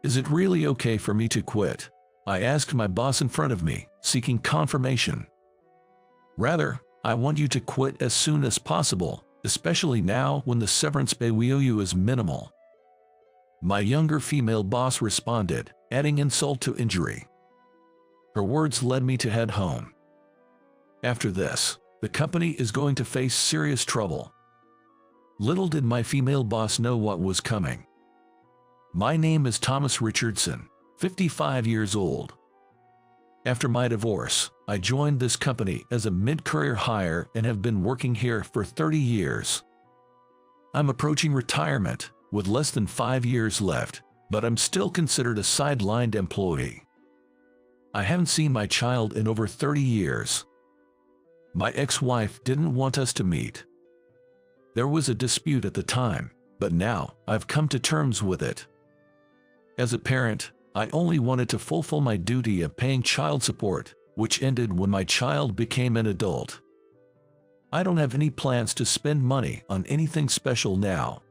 Is it really okay for me to quit? I asked my boss in front of me, seeking confirmation. Rather, I want you to quit as soon as possible, especially now when the severance pay we owe you is minimal. My younger female boss responded, adding insult to injury. Her words led me to head home. After this, the company is going to face serious trouble. Little did my female boss know what was coming. My name is Thomas Richardson, 55 years old. After my divorce, I joined this company as a mid-career hire and have been working here for 30 years. I'm approaching retirement, with less than 5 years left, but I'm still considered a sidelined employee. I haven't seen my child in over 30 years. My ex-wife didn't want us to meet. There was a dispute at the time, but now I've come to terms with it. As a parent, I only wanted to fulfill my duty of paying child support, which ended when my child became an adult. I don't have any plans to spend money on anything special now.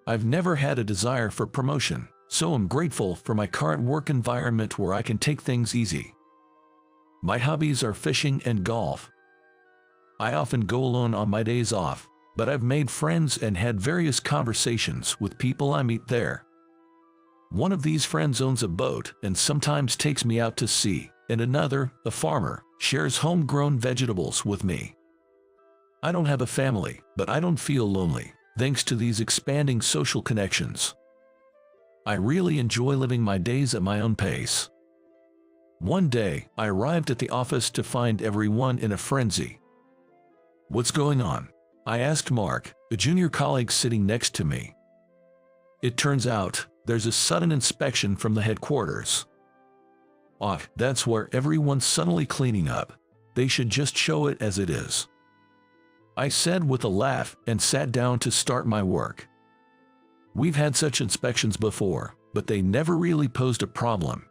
I've never had a desire for promotion, so I'm grateful for my current work environment where I can take things easy. My hobbies are fishing and golf. I often go alone on my days off, but I've made friends and had various conversations with people I meet there. One of these friends owns a boat and sometimes takes me out to sea, and another, a farmer, shares homegrown vegetables with me. I don't have a family, but I don't feel lonely, thanks to these expanding social connections. I really enjoy living my days at my own pace. One day, I arrived at the office to find everyone in a frenzy. "What's going on?" I asked Mark, a junior colleague sitting next to me. It turns out, there's a sudden inspection from the headquarters. That's where everyone's suddenly cleaning up. They should just show it as it is, I said with a laugh and sat down to start my work. We've had such inspections before, but they never really posed a problem.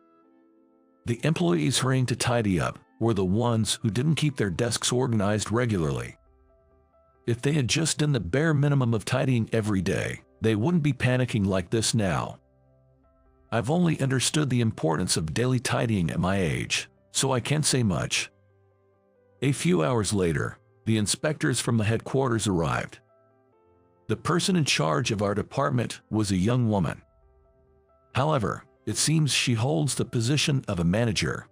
The employees hurrying to tidy up were the ones who didn't keep their desks organized regularly. If they had just done the bare minimum of tidying every day, they wouldn't be panicking like this now. I've only understood the importance of daily tidying at my age, so I can't say much. A few hours later, the inspectors from the headquarters arrived. The person in charge of our department was a young woman. However, it seems she holds the position of a manager.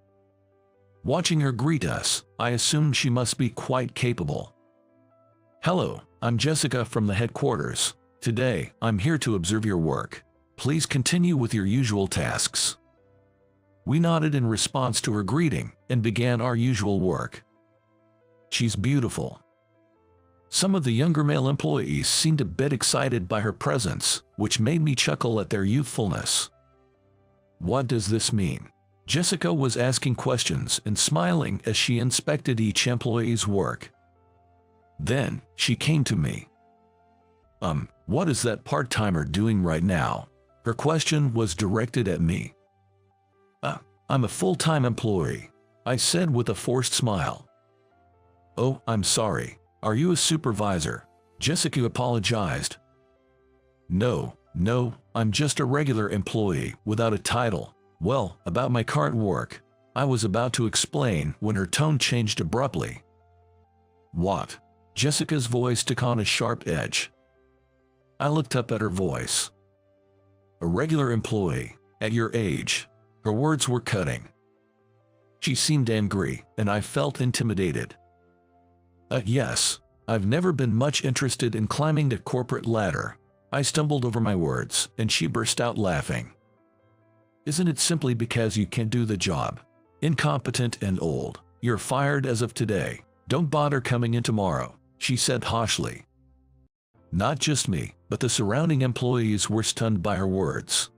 Watching her greet us, I assumed she must be quite capable. "Hello, I'm Jessica from the headquarters. Today, I'm here to observe your work. Please continue with your usual tasks." We nodded in response to her greeting and began our usual work. "She's beautiful." Some of the younger male employees seemed a bit excited by her presence, which made me chuckle at their youthfulness. "What does this mean?" Jessica was asking questions and smiling as she inspected each employee's work. Then, she came to me. What is that part-timer doing right now?" Her question was directed at me. I'm a full-time employee," I said with a forced smile. "Oh, I'm sorry. Are you a supervisor?" Jessica apologized. No, I'm just a regular employee without a title." "Well, about my current work," I was about to explain when her tone changed abruptly. "What?" Jessica's voice took on a sharp edge. I looked up at her voice. "A regular employee, at your age." Her words were cutting. She seemed angry, and I felt intimidated. Yes, I've never been much interested in climbing the corporate ladder." I stumbled over my words, and she burst out laughing. "Isn't it simply because you can't do the job? Incompetent and old. You're fired as of today. Don't bother coming in tomorrow," she said harshly. Not just me, but the surrounding employees were stunned by her words.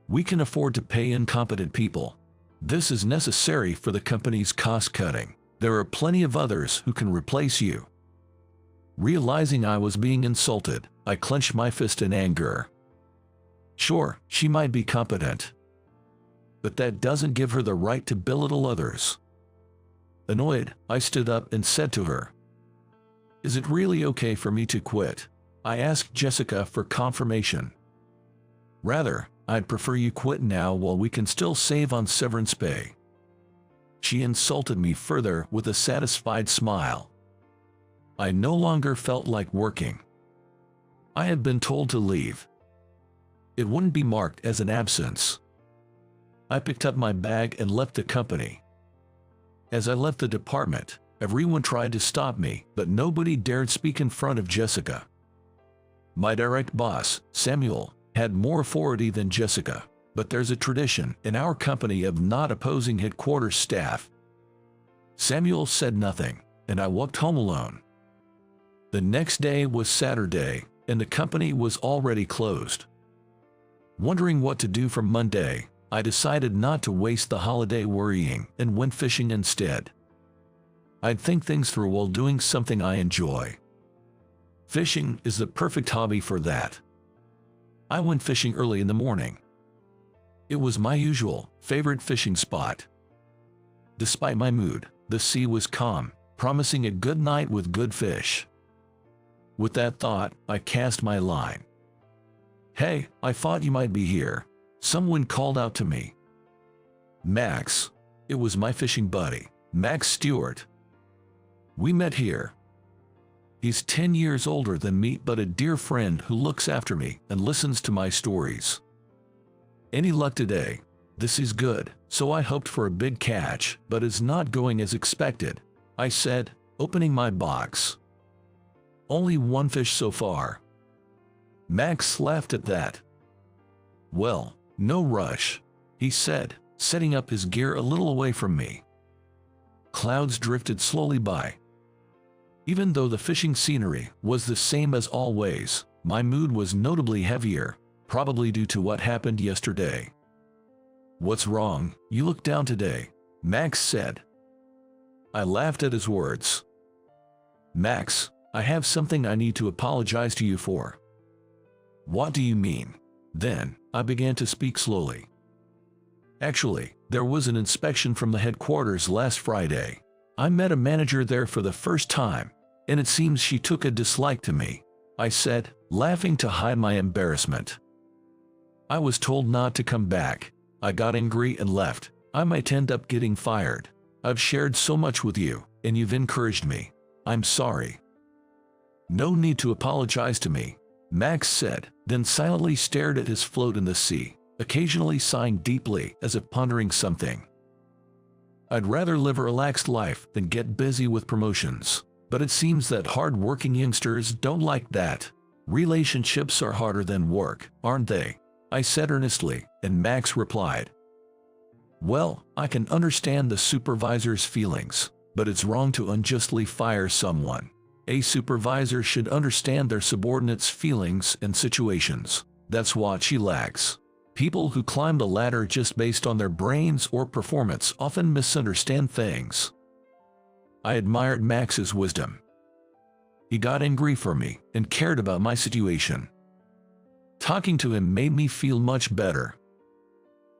"We can afford to pay incompetent people. This is necessary for the company's cost-cutting. There are plenty of others who can replace you." Realizing I was being insulted, I clenched my fist in anger. Sure, she might be competent, but that doesn't give her the right to belittle others. Annoyed, I stood up and said to her, "Is it really okay for me to quit?" I asked Jessica for confirmation. "Rather, I'd prefer you quit now while we can still save on severance pay." She insulted me further with a satisfied smile. I no longer felt like working. I had been told to leave. It wouldn't be marked as an absence. I picked up my bag and left the company. As I left the department, everyone tried to stop me, but nobody dared speak in front of Jessica. My direct boss, Samuel, had more authority than Jessica, but there's a tradition in our company of not opposing headquarters staff. Samuel said nothing, and I walked home alone. The next day was Saturday, and the company was already closed. Wondering what to do for Monday, I decided not to waste the holiday worrying and went fishing instead. I'd think things through while doing something I enjoy. Fishing is the perfect hobby for that. I went fishing early in the morning. It was my usual, favorite fishing spot. Despite my mood, the sea was calm, promising a good night with good fish. With that thought, I cast my line. "Hey, I thought you might be here," someone called out to me. "Max." It was my fishing buddy, Max Stewart. "We met here." He's 10 years older than me, but a dear friend who looks after me and listens to my stories. "Any luck today?" "This is good, so I hoped for a big catch, but it's not going as expected," I said, opening my box. "Only one fish so far." Max laughed at that. "Well, no rush," he said, setting up his gear a little away from me. Clouds drifted slowly by. Even though the fishing scenery was the same as always, my mood was notably heavier, probably due to what happened yesterday. "What's wrong? You look down today," Max said. I laughed at his words. "Max, I have something I need to apologize to you for." "What do you mean?" Then, I began to speak slowly. "Actually, there was an inspection from the headquarters last Friday. I met a manager there for the first time, and it seems she took a dislike to me," I said, laughing to hide my embarrassment. "I was told not to come back. I got angry and left. I might end up getting fired. I've shared so much with you, and you've encouraged me. I'm sorry." "No need to apologize to me," Max said, then silently stared at his float in the sea, occasionally sighing deeply as if pondering something. "I'd rather live a relaxed life than get busy with promotions, but it seems that hard-working youngsters don't like that. Relationships are harder than work, aren't they?" I said earnestly, and Max replied, "Well, I can understand the supervisor's feelings, but it's wrong to unjustly fire someone. A supervisor should understand their subordinates' feelings and situations. That's what she lacks. People who climb the ladder just based on their brains or performance often misunderstand things." I admired Max's wisdom. He got angry for me and cared about my situation. Talking to him made me feel much better.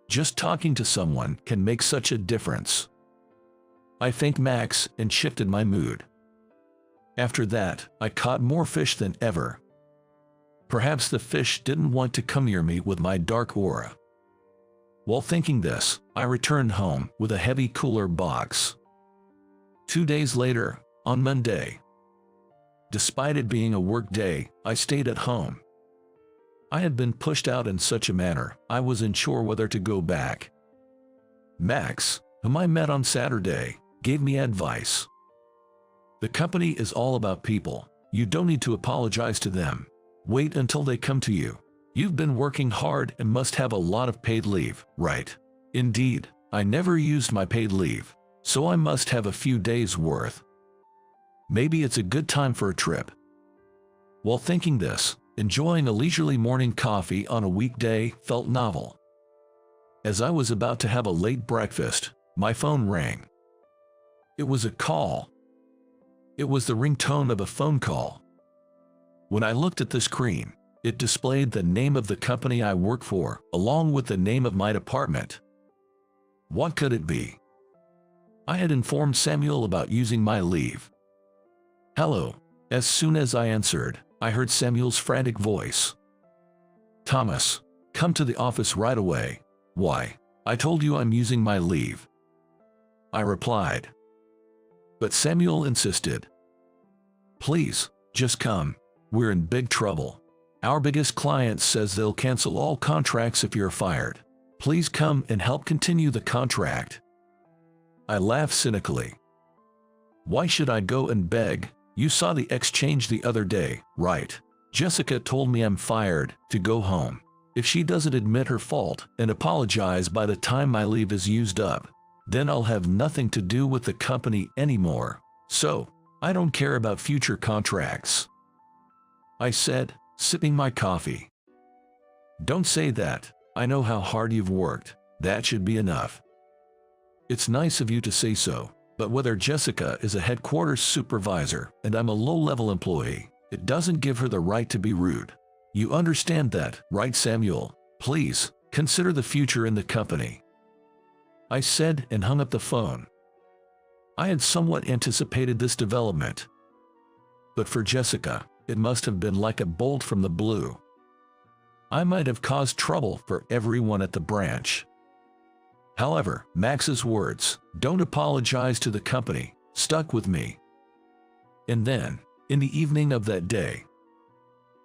Just talking to someone can make such a difference. I thanked Max and shifted my mood. After that, I caught more fish than ever. Perhaps the fish didn't want to come near me with my dark aura. While thinking this, I returned home with a heavy cooler box. 2 days later, on Monday. Despite it being a work day, I stayed at home. I had been pushed out in such a manner, I was unsure whether to go back. Max, whom I met on Saturday, gave me advice. "The company is all about people. You don't need to apologize to them. Wait until they come to you. You've been working hard and must have a lot of paid leave, right?" Indeed, I never used my paid leave, so I must have a few days' worth. Maybe it's a good time for a trip. While thinking this, enjoying a leisurely morning coffee on a weekday felt novel. As I was about to have a late breakfast, my phone rang. It was a call. It was the ringtone of a phone call. When I looked at the screen, it displayed the name of the company I work for, along with the name of my department. What could it be? I had informed Samuel about using my leave. "Hello." As soon as I answered, I heard Samuel's frantic voice. "Thomas, come to the office right away. Why? I told you I'm using my leave, I replied. But Samuel insisted. Please, just come. We're in big trouble. Our biggest client says they'll cancel all contracts if you're fired. Please come and help continue the contract. I laughed cynically. Why should I go and beg? You saw the exchange the other day, right? Jessica told me I'm fired, to go home. If she doesn't admit her fault and apologize by the time my leave is used up, then I'll have nothing to do with the company anymore. So, I don't care about future contracts, I said, sipping my coffee. Don't say that. I know how hard you've worked. That should be enough. It's nice of you to say so, but whether Jessica is a headquarters supervisor and I'm a low-level employee, it doesn't give her the right to be rude. You understand that, right, Samuel? Please, consider the future in the company, I said and hung up the phone. I had somewhat anticipated this development, but for Jessica, it must have been like a bolt from the blue. I might have caused trouble for everyone at the branch. However, Max's words, "Don't apologize to the company," stuck with me. And then, in the evening of that day,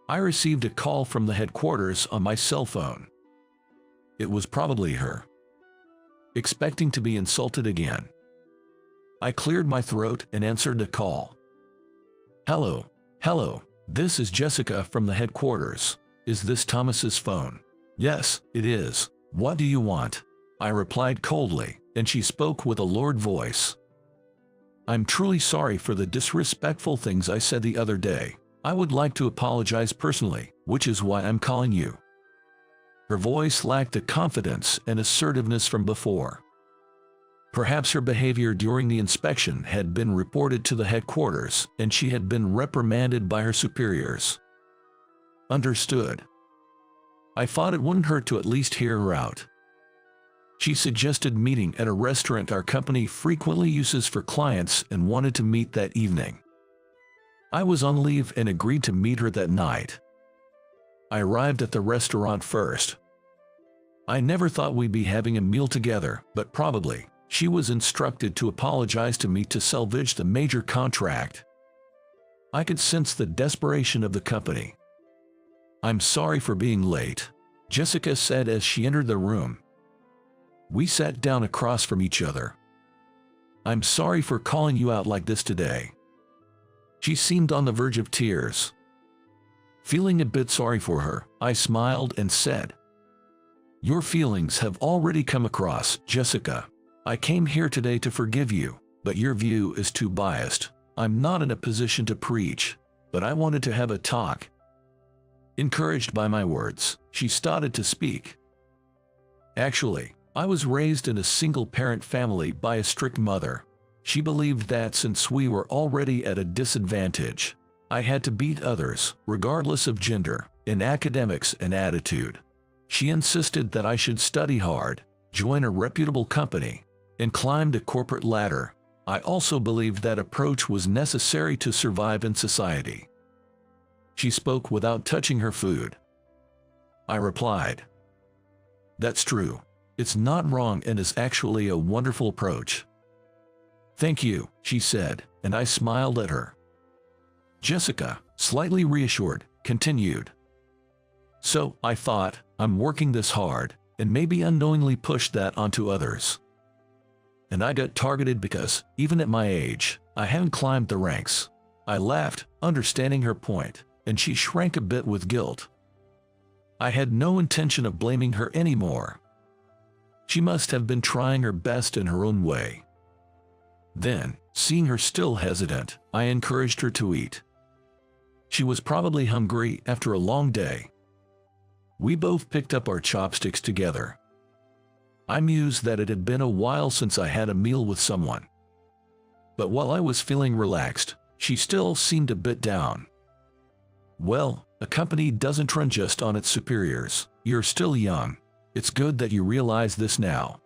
I received a call from the headquarters on my cell phone. It was probably her. Expecting to be insulted again, I cleared my throat and answered the call. Hello, this is Jessica from the headquarters. Is this Thomas's phone? Yes, it is. What do you want? I replied coldly, and she spoke with a lowered voice. I'm truly sorry for the disrespectful things I said the other day. I would like to apologize personally, which is why I'm calling you. Her voice lacked the confidence and assertiveness from before. Perhaps her behavior during the inspection had been reported to the headquarters and she had been reprimanded by her superiors. Understood. I thought it wouldn't hurt to at least hear her out. She suggested meeting at a restaurant our company frequently uses for clients and wanted to meet that evening. I was on leave and agreed to meet her that night. I arrived at the restaurant first. I never thought we'd be having a meal together, but probably. She was instructed to apologize to me to salvage the major contract. I could sense the desperation of the company. I'm sorry for being late, Jessica said as she entered the room. We sat down across from each other. I'm sorry for calling you out like this today. She seemed on the verge of tears. Feeling a bit sorry for her, I smiled and said, Your feelings have already come across, Jessica. I came here today to forgive you, but your view is too biased. I'm not in a position to preach, but I wanted to have a talk. Encouraged by my words, she started to speak. Actually, I was raised in a single-parent family by a strict mother. She believed that since we were already at a disadvantage, I had to beat others, regardless of gender, in academics and attitude. She insisted that I should study hard, join a reputable company, and climb the corporate ladder. I also believed that approach was necessary to survive in society. She spoke without touching her food. I replied, That's true. It's not wrong and is actually a wonderful approach. Thank you, she said, and I smiled at her. Jessica, slightly reassured, continued. So, I thought, I'm working this hard, and maybe unknowingly pushed that onto others. And I got targeted because, even at my age, I hadn't climbed the ranks. I laughed, understanding her point, and she shrank a bit with guilt. I had no intention of blaming her anymore. She must have been trying her best in her own way. Then, seeing her still hesitant, I encouraged her to eat. She was probably hungry after a long day. We both picked up our chopsticks together. I mused that it had been a while since I had a meal with someone. But while I was feeling relaxed, she still seemed a bit down. Well, a company doesn't run just on its superiors. You're still young. It's good that you realize this now.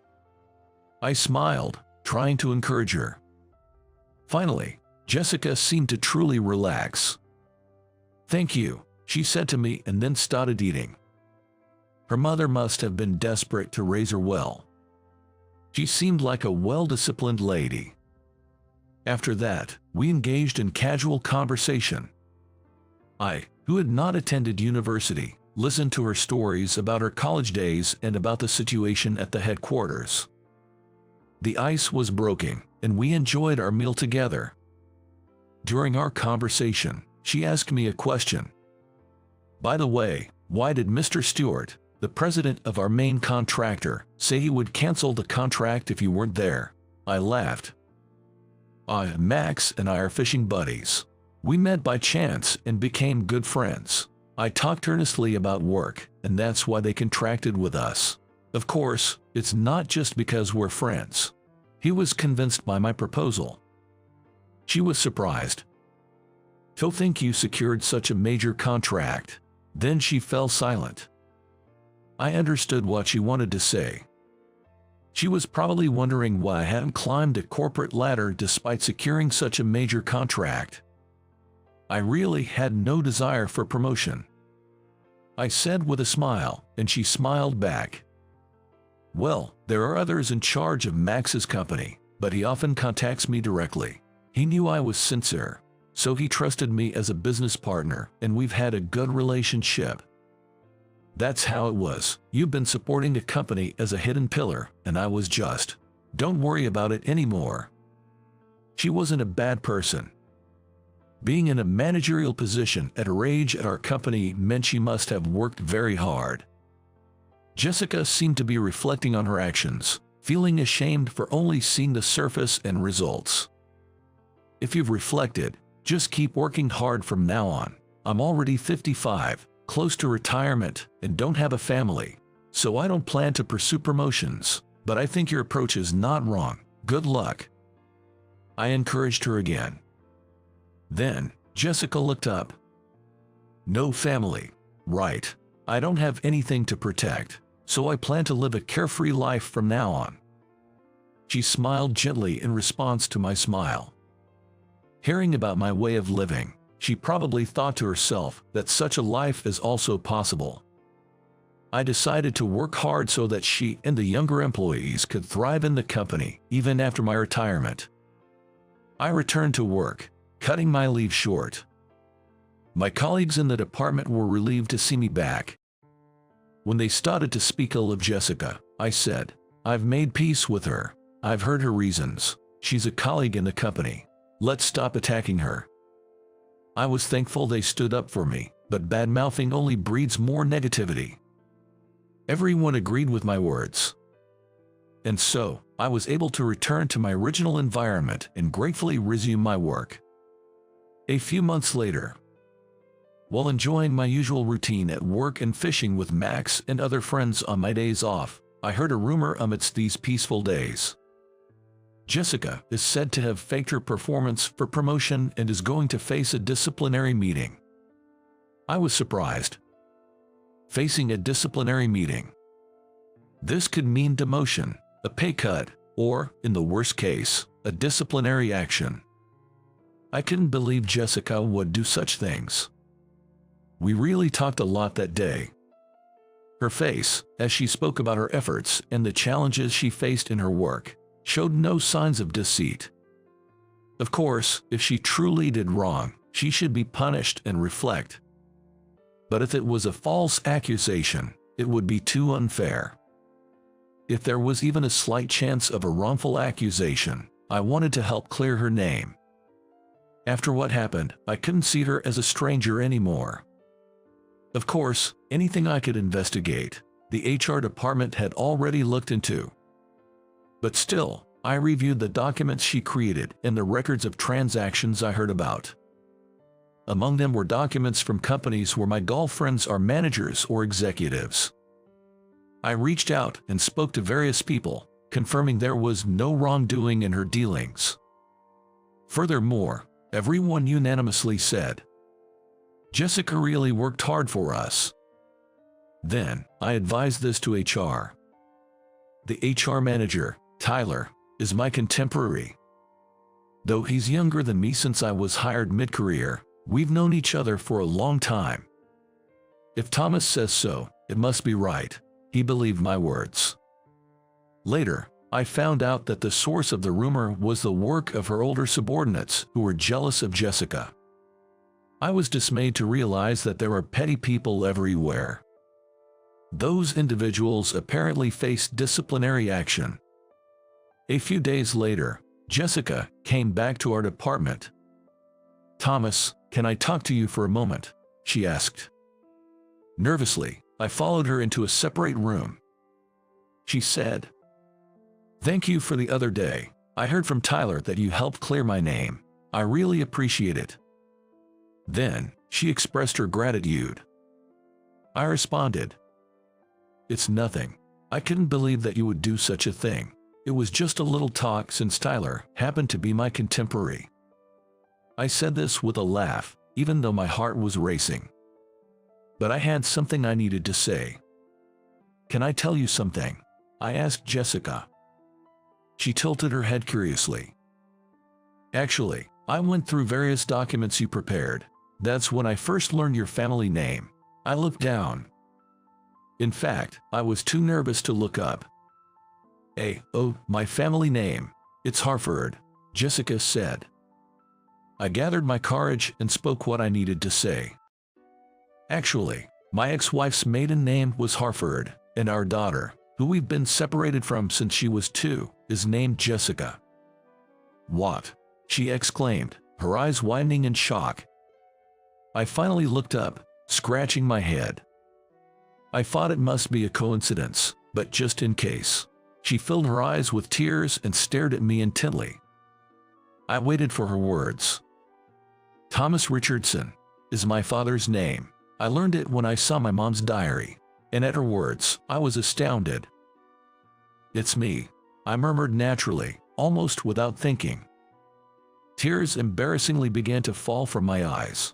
I smiled, trying to encourage her. Finally, Jessica seemed to truly relax. Thank you, she said to me and then started eating. Her mother must have been desperate to raise her well. She seemed like a well-disciplined lady. After that, we engaged in casual conversation. I, who had not attended university, listened to her stories about her college days and about the situation at the headquarters. The ice was broken, and we enjoyed our meal together. During our conversation, she asked me a question. "By the way, why did Mr. Stewart, the president of our main contractor, say he would cancel the contract if you weren't there?" I laughed. Max and I are fishing buddies. We met by chance and became good friends. I talked earnestly about work, and that's why they contracted with us. Of course, it's not just because we're friends. He was convinced by my proposal. She was surprised. "To think you secured such a major contract." Then she fell silent. I understood what she wanted to say. She was probably wondering why I hadn't climbed a corporate ladder despite securing such a major contract. I really had no desire for promotion. I said with a smile, and she smiled back. "Well, there are others in charge of Max's company, but he often contacts me directly. He knew I was sincere, so he trusted me as a business partner, and we've had a good relationship. That's how it was. You've been supporting a company as a hidden pillar, and I was just, don't worry about it anymore." She wasn't a bad person. Being in a managerial position at her age at our company meant she must have worked very hard. Jessica seemed to be reflecting on her actions, feeling ashamed for only seeing the surface and results. "If you've reflected, just keep working hard from now on. I'm already 55, close to retirement, and don't have a family, so I don't plan to pursue promotions, but I think your approach is not wrong. Good luck." I encouraged her again. Then, Jessica looked up. "No family. Right. I don't have anything to protect, so I plan to live a carefree life from now on." She smiled gently in response to my smile. Hearing about my way of living, she probably thought to herself that such a life is also possible. I decided to work hard so that she and the younger employees could thrive in the company even after my retirement. I returned to work, cutting my leave short. My colleagues in the department were relieved to see me back. When they started to speak ill of Jessica, I said, "I've made peace with her. I've heard her reasons. She's a colleague in the company. Let's stop attacking her." I was thankful they stood up for me, but bad-mouthing only breeds more negativity. Everyone agreed with my words. And so, I was able to return to my original environment and gratefully resume my work. A few months later, while enjoying my usual routine at work and fishing with Max and other friends on my days off, I heard a rumor amidst these peaceful days. Jessica is said to have faked her performance for promotion and is going to face a disciplinary meeting. I was surprised. Facing a disciplinary meeting. This could mean demotion, a pay cut, or, in the worst case, a disciplinary action. I couldn't believe Jessica would do such things. We really talked a lot that day. Her face, as she spoke about her efforts and the challenges she faced in her work, showed no signs of deceit. Of course, if she truly did wrong, she should be punished and reflect. But if it was a false accusation, it would be too unfair. If there was even a slight chance of a wrongful accusation, I wanted to help clear her name. After what happened, I couldn't see her as a stranger anymore. Of course, anything I could investigate, the HR department had already looked into. But still, I reviewed the documents she created and the records of transactions I heard about. Among them were documents from companies where my girlfriends are managers or executives. I reached out and spoke to various people, confirming there was no wrongdoing in her dealings. Furthermore, everyone unanimously said, "Jessica really worked hard for us." Then, I advised this to HR. The HR manager, Tyler, is my contemporary. Though he's younger than me since I was hired mid-career, we've known each other for a long time. If Thomas says so, It must be right. He believed my words. Later, I found out that the source of the rumor was the work of her older subordinates who were jealous of Jessica. I was dismayed to realize that there were petty people everywhere. Those individuals apparently faced disciplinary action. A few days later, Jessica came back to our department. "Thomas, can I talk to you for a moment?" she asked. Nervously, I followed her into a separate room. She said, "Thank you for the other day. I heard from Tyler that you helped clear my name. I really appreciate it." Then, she expressed her gratitude. I responded, "It's nothing. I couldn't believe that you would do such a thing. It was just a little talk since Tyler happened to be my contemporary." I said this with a laugh, even though my heart was racing. But I had something I needed to say. "Can I tell you something?" I asked Jessica. She tilted her head curiously. "Actually, I went through various documents you prepared. That's when I first learned your family name." I looked down. In fact, I was too nervous to look up. My family name. It's Harford," Jessica said. I gathered my courage and spoke what I needed to say. "Actually, my ex-wife's maiden name was Harford, and our daughter, who we've been separated from since she was 2, is named Jessica." "What?" she exclaimed, her eyes widening in shock. I finally looked up, scratching my head. I thought it must be a coincidence, but just in case. She filled her eyes with tears and stared at me intently. I waited for her words. "Thomas Richardson is my father's name. I learned it when I saw my mom's diary." And at her words, I was astounded. "It's me," I murmured naturally, almost without thinking. Tears embarrassingly began to fall from my eyes.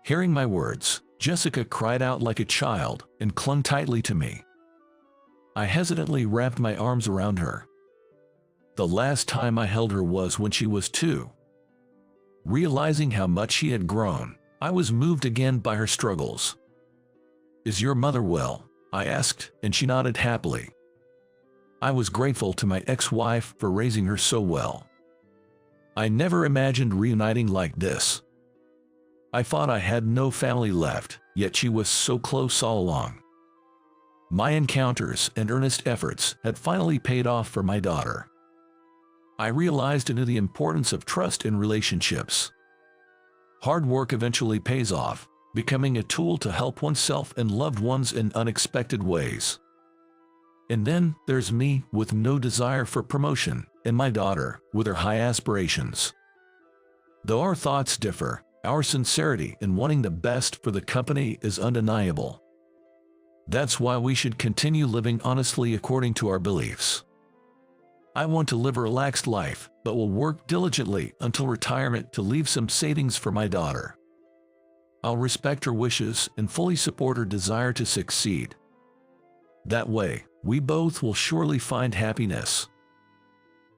Hearing my words, Jessica cried out like a child and clung tightly to me. I hesitantly wrapped my arms around her. The last time I held her was when she was 2. Realizing how much she had grown, I was moved again by her struggles. "Is your mother well?" I asked, and she nodded happily. I was grateful to my ex-wife for raising her so well. I never imagined reuniting like this. I thought I had no family left, yet she was so close all along. My encounters and earnest efforts had finally paid off for my daughter. I realized and knew the importance of trust in relationships. Hard work eventually pays off, becoming a tool to help oneself and loved ones in unexpected ways. And then there's me with no desire for promotion, and my daughter with her high aspirations. Though our thoughts differ, our sincerity in wanting the best for the company is undeniable. That's why we should continue living honestly according to our beliefs. I want to live a relaxed life, but will work diligently until retirement to leave some savings for my daughter. I'll respect her wishes and fully support her desire to succeed. That way, we both will surely find happiness.